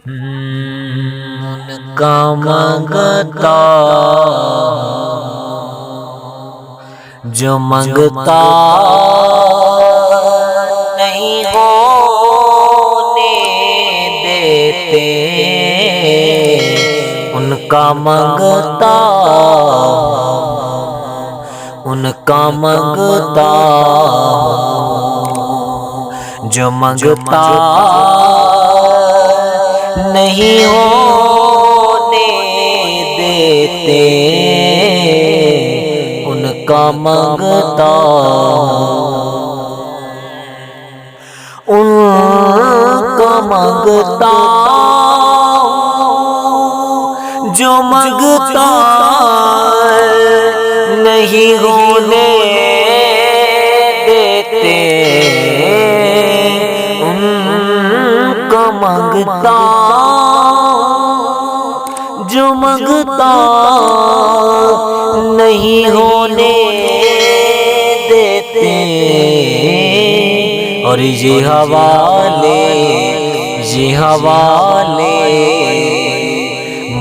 ان کا منگتا جو منگتا نہیں ہونے دیتے، ان کا منگتا جو منگتا نہیں ہونے دیتے، ان کا منگتا جو منگتا نہیں ہونے دیتے، ان کا منگتا جو منگتا نہیں ہونے دیتے، اور یہ حوالے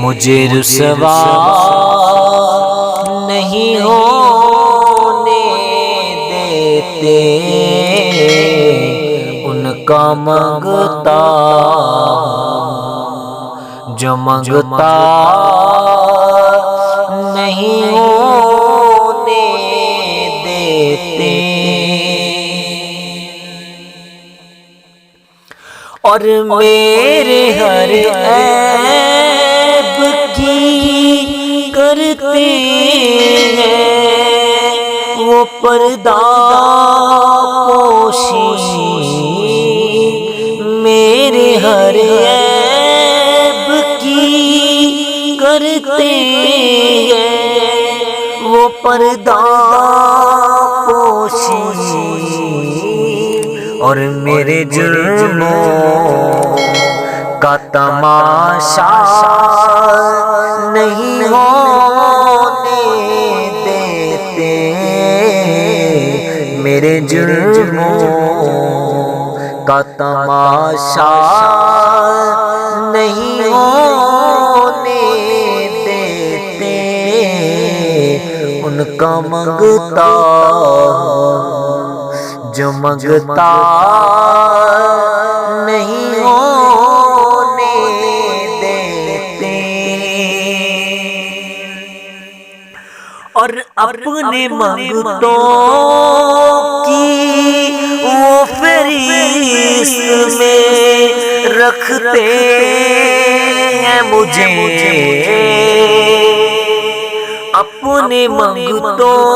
مجھے رسوا نہیں ہونے دیتے، ان کا منگتا جو منگتا نہیں ہونے دیتے، اور میرے ہر عیب کی کرتے ہیں وہ پردہ پوشی، میرے ہر عیب کی کرتے ہیں وہ پردہ پوشی، اور میرے جرموں کا تماشا نہیں ہونے دیتے، میرے جرموں کا تماشا نہیں ہونے دیتے، ان کا منگتا جو منگتا نہیں ہونے دیتے، اور اپنے منگتوں کی وہ فہرست میں رکھتے ہیں مجھے، اپنے منگتوں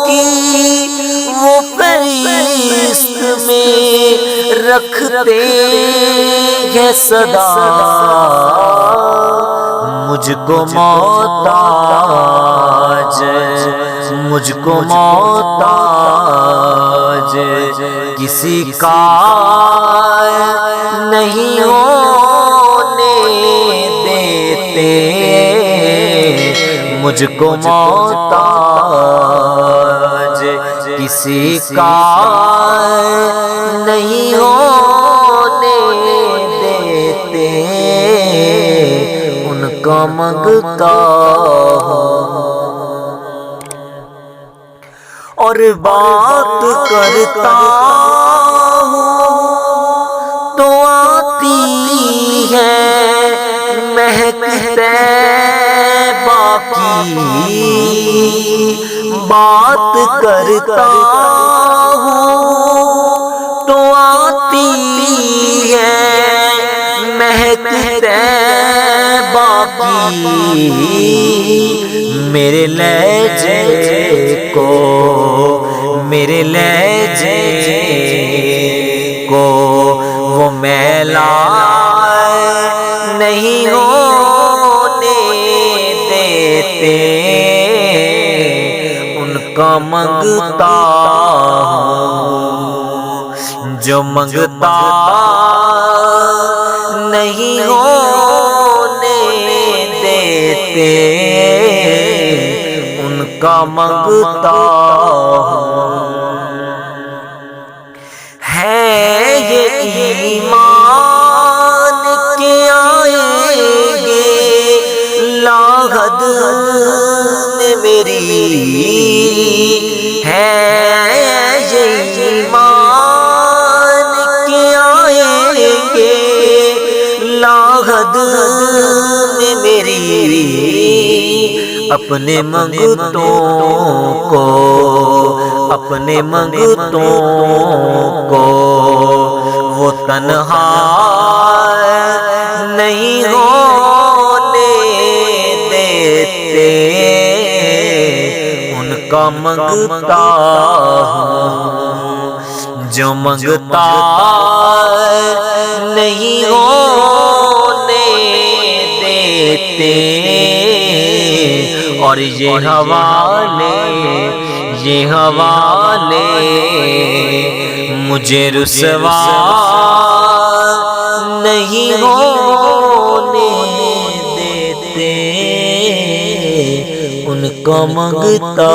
کی وہ فہرست میں رکھتے ہیں صدا، مجھ کو محتاج کسی کا نہیں ہونے دیتے، مجھ کو محتاج کسی کا نہیں ہونے دیتے، ان کا منگتا اور بات کرتا ہوں تو آتی ہے مہک طیبہ کی، بات کرتا ہوں تو آتی ہے مہک طیبہ کی، میرے لہجے کو وہ میلا نہیں ہونے دیتے، ان کا منگتا جو منگتا نہیں ہونے دیتے، ان کا منگتا ہے یہ ایمان اپنے منگتوں کو، اپنے منگتوں کو وہ تنہا نہیں ہونے دیتے، ان کا منگتا ہوں جو منگتا نہیں ہونے دیتے، اور یہ حوالے مجھے رسوا نہیں ہونے دیتے، ان کا منگتا